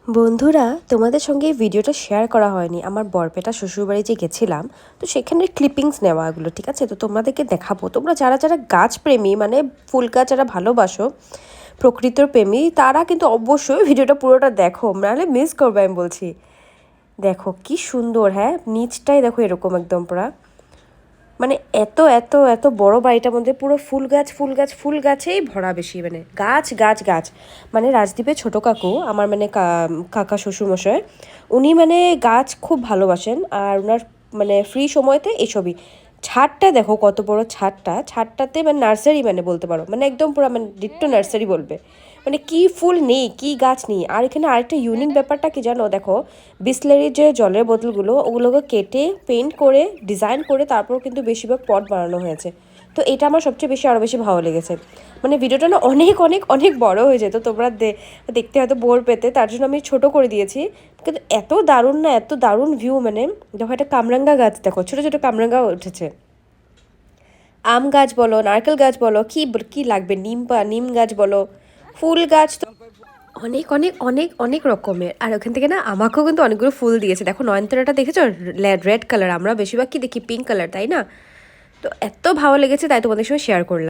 বন্ধুরা, তোমাদের সঙ্গে এই ভিডিওটা শেয়ার করা হয়নি। আমার বরপেটা শ্বশুরবাড়ি যে গেছিলাম, তো সেখানে ক্লিপিংস নেওয়া এগুলো, ঠিক আছে? তো তোমাদেরকে দেখাবো। তোমরা যারা যারা গাছপ্রেমী, মানে ফুল গাছ যারা ভালোবাসো, প্রকৃতির প্রেমী, তারা কিন্তু অবশ্যই ভিডিওটা পুরোটা দেখো, নাহলে মিস করবে। আমি বলছি, দেখো কি সুন্দর। হ্যাঁ, নিচটাই দেখো এরকম একদম পুরা, মানে এত এত এত বড় বাড়িটার মধ্যে পুরো ফুল গাছ ফুল গাছ ফুল গাছেই ভরা, বেশি মানে গাছ গাছ গাছ। মানে রাজদ্বীপের ছোট কাকু আমার, মানে কাকা শ্বশুরমশাই, উনি মানে গাছ খুব ভালোবাসেন। আর ওনার মানে ফ্রি সময়তে এসবই। ছাদটা দেখো কত বড়, ছাদটাতে মানে নার্সারি, মানে বলতে পারো, মানে একদম পুরো মানে ডিট্টো নার্সারি বলবে। মানে কি ফুল নেই, কি গাছ নেই। আর এখানে আরেকটা ইউনিক ব্যাপারটা কি জানো, দেখো বিসলেরির যে জলের বোতলগুলো, ওগুলোকে কেটে পেইন্ট করে ডিজাইন করে তারপর কিন্তু বেশিরভাগ পট বানানো হয়েছে। তো এটা আমার সবচেয়ে বেশি আরও বেশি ভালো লেগেছে। মানে ভিডিওটা না অনেক অনেক অনেক বড় হয়ে যেত, তোমরা দেখতে হয়তো বোর পেতে, তার জন্য আমি ছোট করে দিয়েছি। কিন্তু এত দারুণ না, এত দারুণ ভিউ। মানে দেখো একটা কামরাঙ্গা গাছ, দেখো ছোটো ছোটো কামরাঙ্গা উঠেছে। আম গাছ বলো, নারকেল গাছ বলো, কি কি লাগবে, নিম গাছ বলো, ফুল গাছ তো অনেক অনেক অনেক অনেক রকমের। আর ওখান থেকে না আমাকেও কিন্তু অনেকগুলো ফুল দিয়েছে। দেখো নয়নতারাটা দেখেছো, রেড কালার। আমরা বেশিরভাগ কি দেখি পিঙ্ক কালার, তাই না? তো এত ভালো লেগেছে, তাই তোমাদের সঙ্গে শেয়ার করলাম।